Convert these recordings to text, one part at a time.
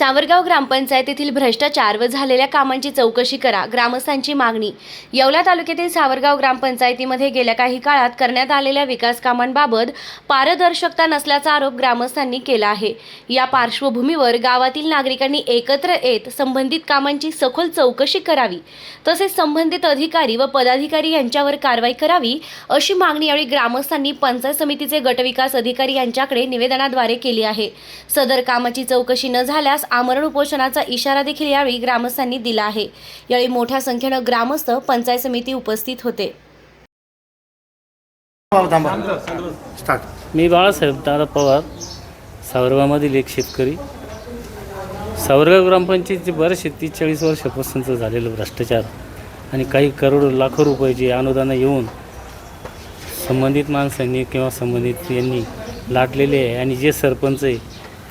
सावरगाव ग्रामपंचायतीतील भ्रष्टाचार व झालेल्या कामांची चौकशी करा, ग्रामस्थांची मागणी। येवला तालुक्यातील सावरगाव ग्रामपंचायतीमध्ये गेल्या काही काळात करण्यात आलेल्या विकास कामांबाबत पारदर्शकता नसल्याचा आरोप ग्रामस्थांनी केला आहे। या पार्श्वभूमीवर गावातील नागरिकांनी एकत्र येत संबंधित कामांची सखोल चौकशी करावी, तसेच संबंधित अधिकारी व पदाधिकारी यांच्यावर कारवाई करावी, अशी मागणी यावेळी ग्रामस्थांनी पंचायत समितीचे गटविकास अधिकारी यांच्याकडे निवेदनाद्वारे केली आहे। सदर कामाची चौकशी न झाल्यास आमरण उपोषणाचा इशारा देखील यावेळी ग्रामस्थांनी दिला आहे। यावेळी मोठ्या संख्येने ग्रामस्थ पंचायत समिती उपस्थित होते। मी बाळासाहेब दादा पवार, सावरगावमधील एक शेतकरी। सावरगाव ग्रामपंचायतीचे बरेचसे 30-40 वर्षापासूनचं झालेलं भ्रष्टाचार आणि काही करोडो लाखो रुपयाचे अनुदान येऊन संबंधित माणसांनी किंवा संबंधित यांनी लाटलेले आहे आणि जे सरपंच आहे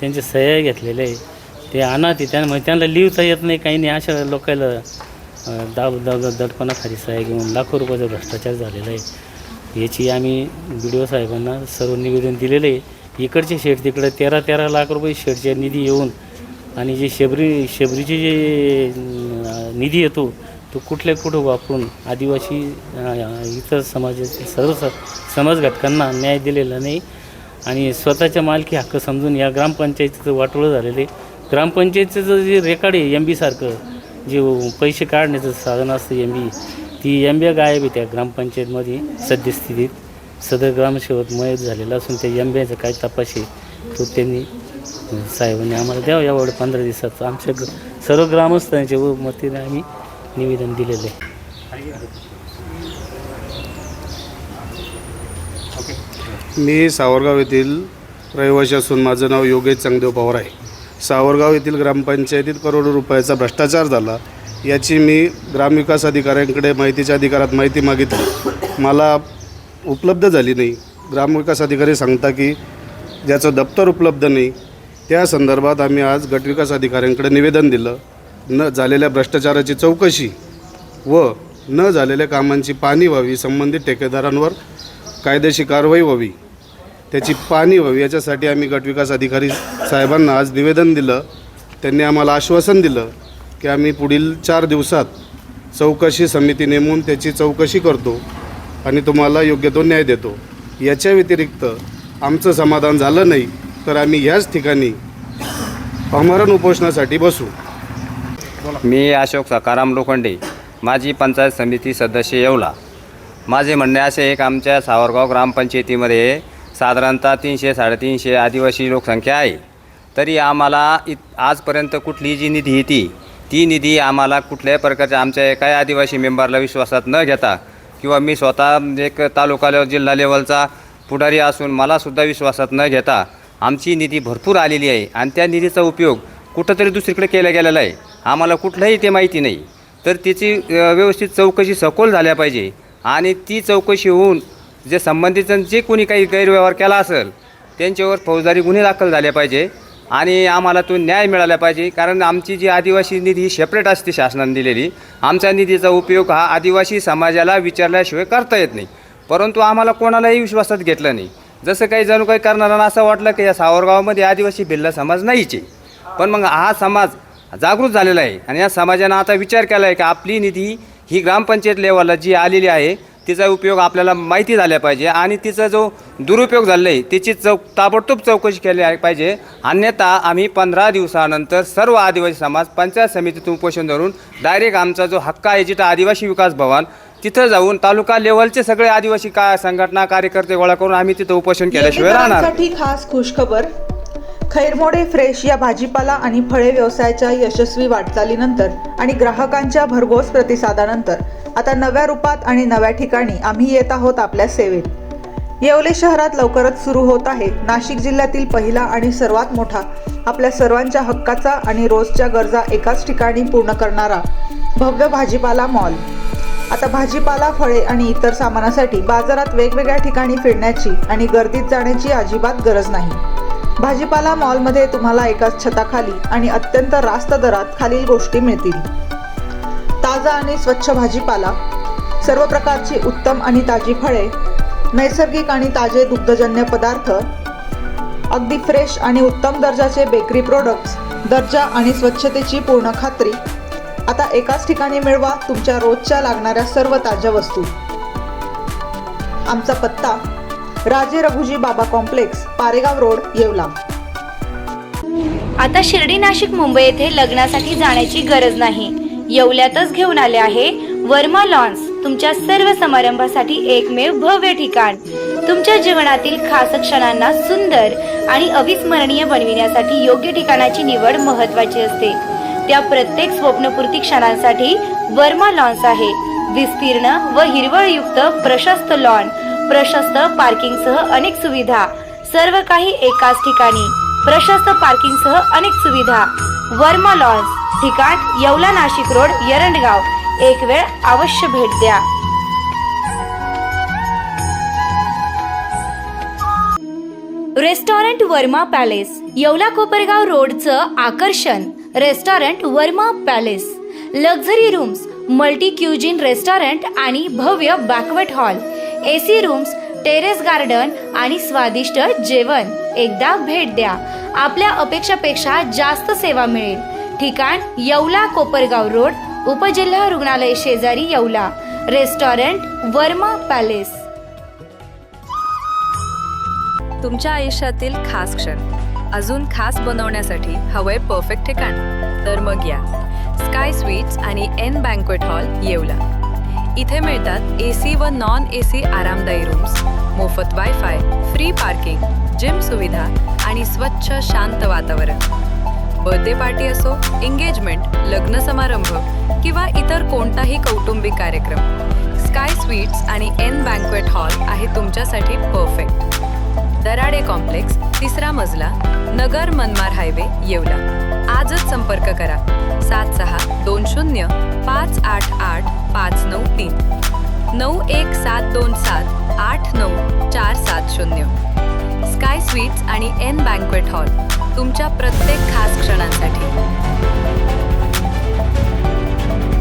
त्यांचे सह्या घेतलेले आहे ते अनाथ त्यांना लिहिता येत नाही, काही नाही, अशा लोकांना दडपणाखाली सह्या घेऊन लाखो रुपयाचा भ्रष्टाचार झालेला आहे। याची आम्ही BDO साहेबांना सर्व निवेदन दिलेलं आहे। इकडचे शेड तिकडे 13 लाख रुपये शेडचे निधी येऊन आणि जे शेबरीचे जे निधी येतो तो कुठं वापरून आदिवासी इतर समाजाचे सर्व समाज घटकांना न्याय दिलेला नाही आणि स्वतःच्या मालकी हक्क समजून या ग्रामपंचायतीचं वाटोळं झालेलं आहे। ग्रामपंचायतीचं जे रेकॉर्ड आहे MB सारखं जे पैसे काढण्याचं साधन असतं MB, ती MB गायब आहे त्या ग्रामपंचायतमध्ये सद्यस्थितीत। सदर ग्रामसेवक मयत झालेला असून त्या MBचा काय तपास आहे तो त्यांनी साहेबांनी आम्हाला द्यावं, यावेळी 15 दिवसाचं आमच्या सर्व ग्रामस्थांच्या मतीने आम्ही निवेदन दिलेलं आहे। मी सावरगाव येथील रहिवासी असून माझं नाव योगेश चांगदेव पवार आहे। सावरगाव येथील ग्रामपंचायतीत करोडो रुपयाचा भ्रष्टाचार झाला याची मी ग्रामविकास अधिकाऱ्यांकडे माहितीच्या अधिकारात माहिती मागितली, मला उपलब्ध झाली नाही। ग्रामविकास अधिकारी सांगता की ज्याचं दप्तर उपलब्ध नाही, त्या संदर्भात आम्ही आज गटविकास अधिकाऱ्यांकडे निवेदन दिलं। न झालेल्या भ्रष्टाचाराची चौकशी व न झालेल्या कामांची पाहणी व्हावी, संबंधित ठेकेदारांवर कायदेशीर कारवाई व्हावी, त्याची पाहणी व्हावी, याच्यासाठी आम्ही गटविकास अधिकारी साहेबांना आज निवेदन दिलं। त्यांनी आम्हाला आश्वासन दिलं की आम्ही पुढील 4 दिवसात चौकशी समिती नेमून त्याची चौकशी करतो आणि तुम्हाला योग्य तो न्याय देतो। याच्या व्यतिरिक्त आमचं समाधान झालं नाही तर आम्ही याच ठिकाणी आमरण उपोषणासाठी बसू। मी अशोक सकाराम लोखंडे, माजी पंचायत समिती सदस्य येवला। माझे म्हणणे असे एक, आमच्या सावरगाव ग्रामपंचायतीमध्ये साधारणतः 300-350 आदिवासी लोकसंख्या आहे, तरी आम्हाला आजपर्यंत कुठली जी निधी येते ती निधी आम्हाला कुठल्याही प्रकारच्या आमच्या एकाही आदिवासी मेंबरला विश्वासात न घेता किंवा मी स्वतः एक तालुका जिल्हा लेवलचा पुढारी असून मलासुद्धा विश्वासात न घेता आमची निधी भरपूर आलेली आहे आणि त्या निधीचा उपयोग कुठंतरी दुसरीकडे केला गेलेला आहे। आम्हाला कुठलंही ते माहिती नाही, तर त्याची व्यवस्थित चौकशी सखोल झाल्या पाहिजे आणि ती चौकशी होऊन जे संबंधित जे कोणी काही गैरव्यवहार केला असेल त्यांच्यावर फौजदारी गुन्हे दाखल झाले पाहिजे आणि आम्हाला तो न्याय मिळाला पाहिजे। कारण आमची जी आदिवासी निधी सेपरेट असते शासनाने दिलेली, आमच्या निधीचा उपयोग हा आदिवासी समाजाला विचारल्याशिवाय करता येत नाही, परंतु आम्हाला कोणालाही विश्वासात घेतलं नाही। जसं काही जणू काही करणाऱ्यांना असं वाटलं की या सावरगावामध्ये आदिवासी भिल्ल समाज नाहीच आहे, पण मग हा समाज जागृत झालेला आहे आणि या समाजानं आता विचार केला आहे की आपली निधी ही ग्रामपंचायत लेवलला जी आलेली आहे तिचा उपयोग आपल्याला माहिती झाला पाहिजे आणि तिचा जो दुरुपयोग झाला आहे त्याची ताबडतोब चौकशी केली पाहिजे। अन्यथा आम्ही 15 दिवसानंतर सर्व आदिवासी समाज पंचायत समितीतून उपोषण धरून डायरेक्ट आमचा जो हक्क आहे जिथं आदिवासी विकास भवन तिथं जाऊन तालुका लेवलचे सगळे आदिवासी संघटना कार्यकर्ते गोळा करून आम्ही तिथं उपोषण केल्याशिवाय राहणार नाही। खास खुशखबर, खैरमोडे फ्रेश या भाजीपाला आणि फळे व्यवसायाच्या यशस्वी वाटचालीनंतर आणि ग्राहकांच्या भरघोस प्रतिसादानंतर आता नव्या रूपात आणि नव्या ठिकाणी आम्ही येत आहोत आपल्या सेवेत। येवले शहरात लवकरच सुरू होत आहे नाशिक जिल्ह्यातील पहिला आणि सर्वात मोठा, आपल्या सर्वांच्या हक्काचा आणि रोजच्या गरजा एकाच ठिकाणी पूर्ण करणारा भव्य भाजीपाला मॉल। आता भाजीपाला, फळे आणि इतर सामानासाठी बाजारात वेगवेगळ्या ठिकाणी फिरण्याची आणि गर्दीत जाण्याची अजिबात गरज नाही। भाजीपाला मॉलमध्ये तुम्हाला एकाच छताखाली आणि अत्यंत रास्त दरात खालील गोष्टी मिळतील: ताजा आणि स्वच्छ भाजीपाला, सर्व प्रकारची उत्तम आणि ताजी फळे, नैसर्गिक आणि ताजे दुग्धजन्य पदार्थ, अगदी फ्रेश आणि उत्तम दर्जाचे बेकरी प्रोडक्ट्स, दर्जा आणि स्वच्छतेची पूर्ण खात्री। आता एकाच ठिकाणी मिळवा तुमच्या रोजच्या लागणाऱ्या सर्व ताज्या वस्तू। आमचा पत्ता राजे रघुजी बाबा कॉम्प्लेक्स, पारेगाव रोड, येवला। आता शिर्डी, नाशिक, मुंबई येथे लग्नासाठी जाण्याची गरज नाही। येवल्यातच घेऊन आले आहे वर्मा लॉन्स, तुमच्या सर्व समारंभासाठी एकमेव भव्य ठिकाण। तुमच्या जीवनातील खास क्षणांना सुंदर आणि अविस्मरणीय बनविण्यासाठी योग्य ठिकाणाची निवड महत्त्वाची असते। त्या प्रत्येक स्वप्नपूर्ती क्षणांसाठी वर्मा लॉन्स आहे। विस्तीर्ण व हिरवळयुक्त प्रशस्त लॉन, प्रशस्त पार्किंगसह अनेक सुविधा, सर्व काही एकाच ठिकाणी। प्रशस्त पार्किंगसह अनेक सुविधा। वर्मा लॉन्स, ठिकाण येवला, नाशिक रोड, एरंडगाव। एक वेळ अवश्य भेट द्या। रेस्टॉरंट वर्मा पॅलेस, येवला कोपरगाव रोडचं आकर्षण। Restaurant Varma palace, luxury rooms, multi cuisine restaurant आणि भव्य banquet hall, AC rooms, terrace garden आणि स्वादिष्ट जेवण। एकदा भेट द्या, आपल्या अपेक्षापेक्षा जास्त सेवा मिळेल। ठिकाण येवला कोपरगाव रोड, उपजिल्हा रुग्णालय शेजारी, येवला। Restaurant Varma palace. तुमच्या आयुष्यातील खास क्षण अजून खास बनवण्यासाठी हवंय परफेक्ट ठिकाण? तर मग या स्काय स्वीट्स आणि एन बँक्वेट हॉल, येवला। इथे मिळतात AC व नॉन AC आरामदायी रूम्स, मोफत वायफाय, फ्री पार्किंग, जिम सुविधा आणि स्वच्छ शांत वातावरण। बर्थडे पार्टी असो, एंगेजमेंट, लग्न समारंभ किंवा इतर कोणताही कौटुंबिक कार्यक्रम, स्काय स्वीट्स आणि एन बँक्वेट हॉल आहे तुमच्यासाठी परफेक्ट। दराडे कॉम्प्लेक्स, 3रा मजला, नगर मनमाड हायवे, येवला। आजच संपर्क करा 7620 588 593 91727 89470। स्काय स्वीट्स आणि एन बँक्वेट हॉल, तुमच्या प्रत्येक खास क्षणांसाठी।